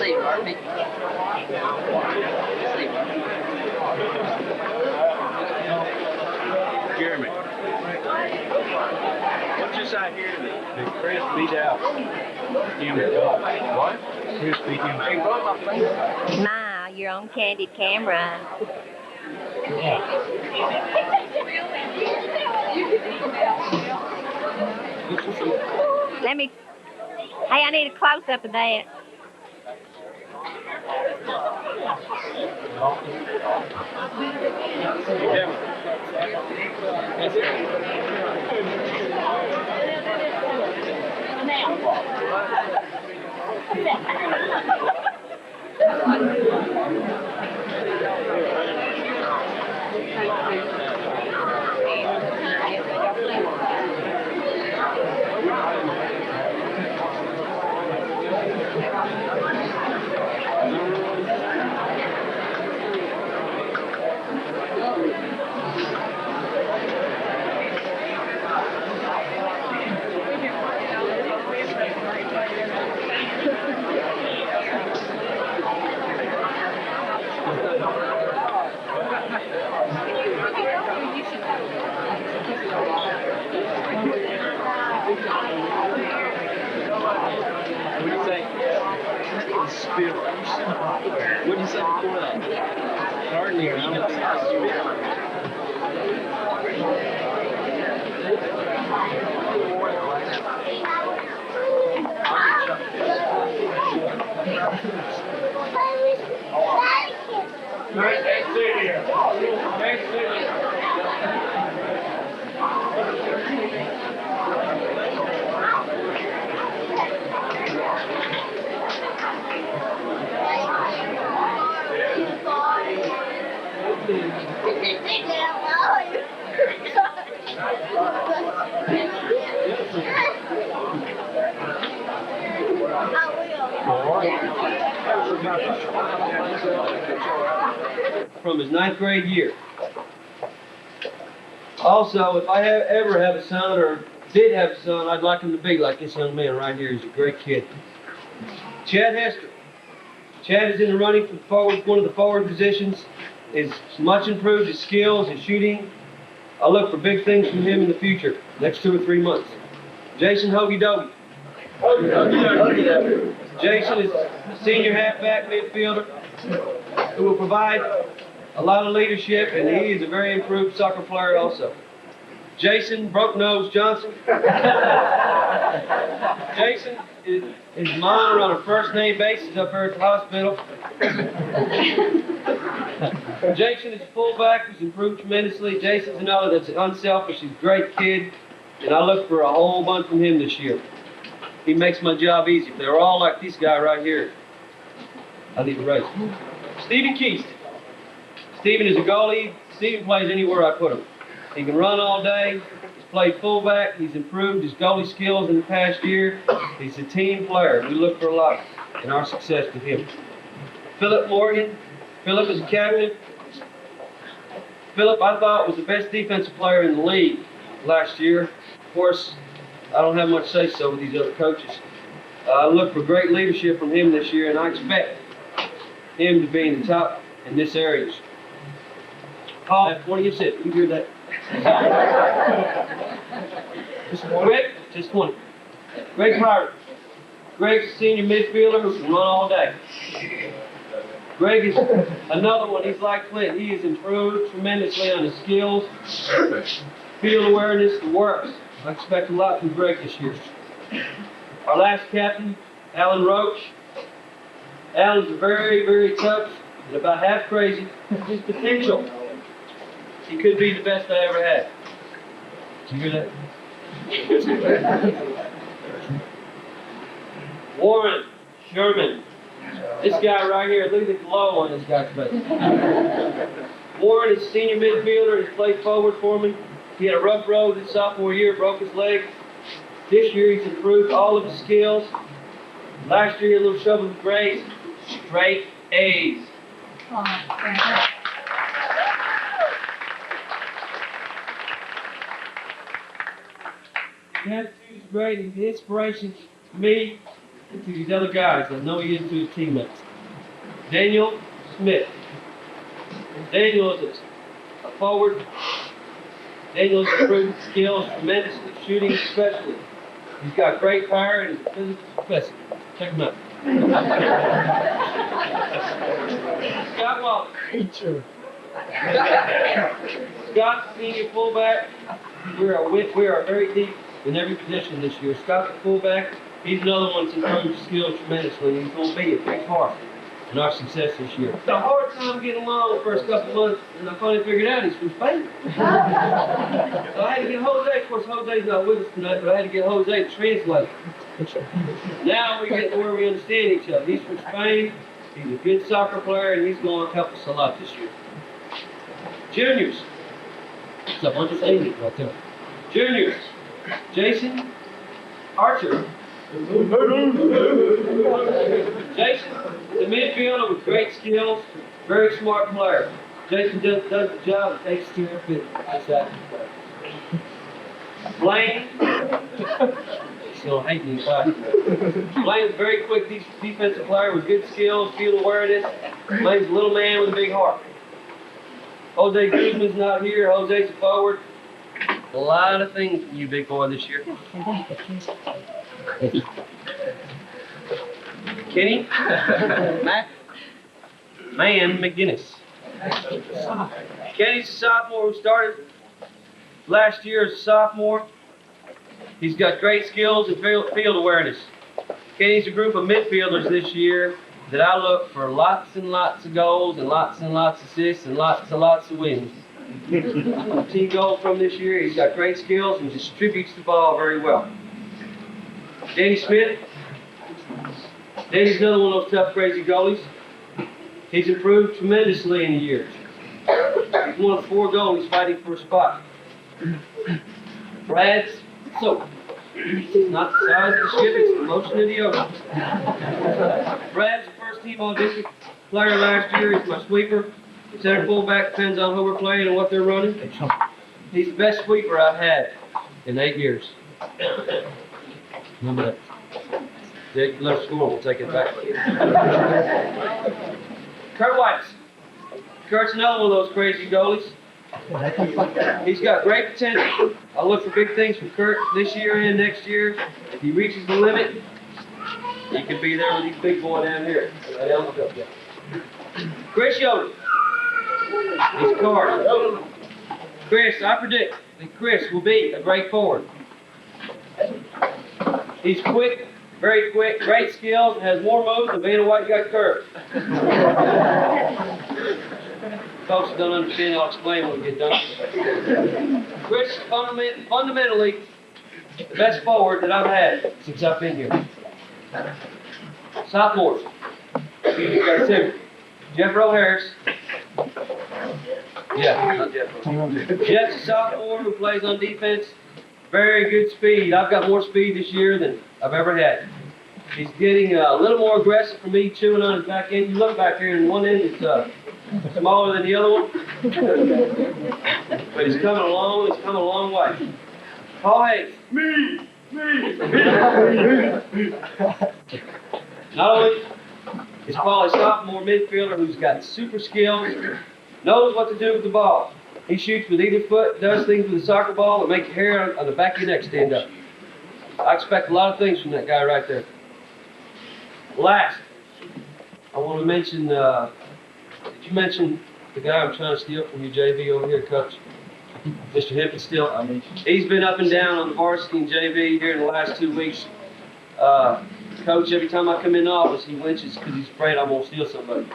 see, Harvey. Jeremy. What's this out here that Chris beat out? What? Chris beat him out. My, you're on candid camera. Let me. Hey, I need a close up of that. What do you think? Spill. What do you say before that? Hardly. Next city here. Next city. From his 9th grade year. Also, if I ever have a son or did have a son, I'd like him to be like this young man right here. He's a great kid. Chad Hester. Chad is in the running for forward, one of the forward positions. Is much improved his skills, his shooting. I look for big things from him in the future, next 2 or 3 months. Jason Hoagie Dogie. Jason is a senior halfback midfielder who will provide a lot of leadership, and he is a very improved soccer player also. Jason Broke Nose Johnson. Jason is mine on a first name basis up here at the hospital. Jason is a fullback who's improved tremendously. Jason's another that's unselfish, he's a great kid, and I look for a whole bunch from him this year. He makes my job easy. If they were all like this guy right here, I need a raise. Stephen Keast. Stephen is a goalie. Stephen plays anywhere I put him. He can run all day. He's played fullback. He's improved his goalie skills in the past year. He's a team player. We look for a lot in our success with him. Philip Morgan. Philip is a captain. Philip, I thought, was the best defensive player in the league last year. Of course, I don't have much say-so with these other coaches. I look for great leadership from him this year, and I expect him to be in the top in this area. Paul, what do you say? You hear that? Greg, just 20. Greg Pirate. Greg's a senior midfielder who can run all day. Greg is another one. He's like Clint. He has improved tremendously on his skills, field awareness, the works. I expect a lot from Greg this year. Our last captain, Alan Roach. Alan's very, very tough and about half crazy. His potential. He could be the best I ever had. Did you hear that? Warren Sherman. This guy right here, look at the glow on this guy's face. Warren is a senior midfielder. He's played forward for me. He had a rough road his sophomore year, broke his leg. This year he's improved all of his skills. Last year he had a little shovel with grades. Straight A's. His attitude is great. He's an inspiration to me and to these other guys. I know he is to his teammates. Daniel Smith. Daniel is a forward. Daniel's improved skills tremendously, shooting especially. He's got great power and he's a physical professor. Check him out. Scott Wallace. Scott, senior fullback. We are very deep in every position this year. Scott's a fullback. He's another one that's improved skills tremendously. He's going to be a big part in our success this year. It's a hard time getting along the first couple of months, and I finally figured out he's from Spain. So I had to get Jose. Of course, Jose's not with us tonight, but I had to get Jose to translate. Now we get to where we understand each other. He's from Spain. He's a good soccer player, and he's going to help us a lot this year. Juniors. It's a bunch of seniors right there. Juniors. Jason Archer. Jason, the midfielder with great skills, very smart player. Jason does the job and takes care of it. That's that. Blaine, he's gonna hate me. Blaine's a very quick defensive player with good skills, field awareness. Blaine's a little man with a big heart. Jose Guzman's not here. Jose's a forward. A lot of things for you, big boy, this year. Kenny Man McGinnis. Kenny's a sophomore who started last year as a sophomore. He's got great skills and field awareness. Kenny's a group of midfielders this year that I look for lots and lots of goals and lots of assists and lots of wins. Team goal from this year, he's got great skills and distributes the ball very well. Danny Smith. Danny's another one of those tough, crazy goalies. He's improved tremendously in the years. He's one of 4 goalies fighting for a spot. Brad's soap. It's not the size of the ship, it's the motion of the ocean. Brad's the first team all-district player last year. He's my sweeper. Center fullback depends on who we're playing and what they're running. He's the best sweeper I've had in 8 years. Remember that. Jake, let's score. We'll take it back. Kurt White. Kurt's another one of those crazy goalies. He's got great potential. I look for big things from Kurt this year and next year. If he reaches the limit, he could be there with these big boy down here. Chris Yoder. He's a card. Chris, I predict that Chris will be a great forward. He's quick, very quick, great skills, and has more moves than Vanna White got curved. Folks who don't understand, I'll explain when we get done. Chris is fundamentally the best forward that I've had since I've been here. Sophomores. You got 2. Jeff Rowe Harris. Yeah, not Jeff. Jeff's a sophomore who plays on defense. Very good speed. I've got more speed this year than I've ever had. He's getting a little more aggressive for me, chewing on his back end. You look back here, and one end is smaller than the other one. But he's coming along. He's come a long way. Paul Hayes. Me. Not only is Paul a sophomore midfielder who's got super skills, knows what to do with the ball. He shoots with either foot, does things with the soccer ball that make your hair on the back of your neck stand up. I expect a lot of things from that guy right there. Last, I want to mention, did you mention the guy I'm trying to steal from you, JV, over here, Coach? Mr. Hippenstill. He's been up and down on the varsity and JV here in the last 2 weeks. Coach, every time I come in the office, he winches because he's afraid I'm going to steal somebody.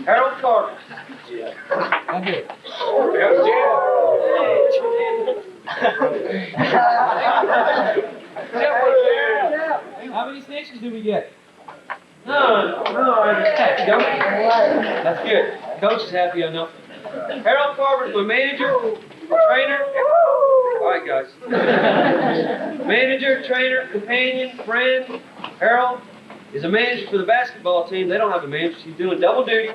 Harold Carter. Yeah. I did. How many snitches do we get? No, that's good. Coach is happy, I know. Harold Carver's my manager, trainer. All right, guys. Manager, trainer, companion, friend. Harold is a manager for the basketball team. They don't have a manager. He's doing double duty.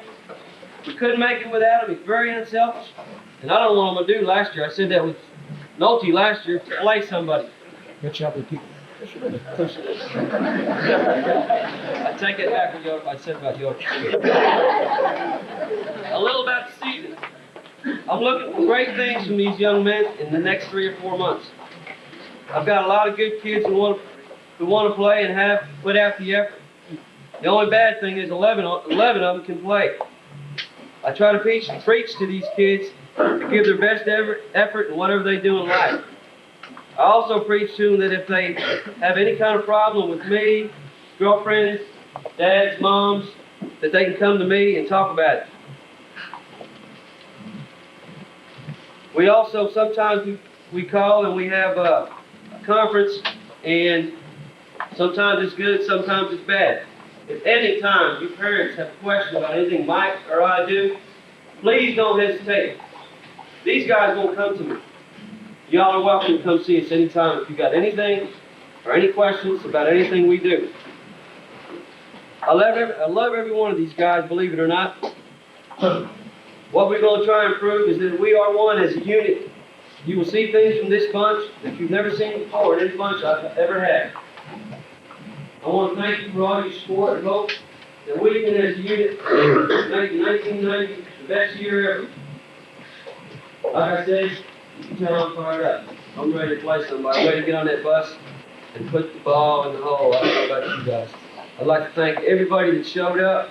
We couldn't make it without him. He's very unselfish. And I don't know what I'm going to do last year. I said that with Nolte last year, to play somebody. Good job with people. I take it back what I said about York. A little about the season. I'm looking for great things from these young men in the next 3 or 4 months. I've got a lot of good kids who want to play and have put out the effort. The only bad thing is 11 of them can play. I try to preach to these kids to give their best effort in whatever they do in life. I also preach to them that if they have any kind of problem with me, girlfriends, dads, moms, that they can come to me and talk about it. We also sometimes we call and we have a conference, and sometimes it's good, sometimes it's bad. If any time you parents have a question about anything Mike or I do, please don't hesitate. These guys won't come to me. Y'all are welcome to come see us anytime if you got anything or any questions about anything we do. I love every one of these guys, believe it or not. What we're going to try and prove is that we are one as a unit. You will see things from this bunch that you've never seen before in any bunch I've ever had. I want to thank you for all your support and hope that we can, as a unit, make 1990 the best year ever. Like I said, you can tell I'm fired up. I'm ready to play somebody. I'm ready to get on that bus and put the ball in the hole. I don't know about you guys. I'd like to thank everybody that showed up.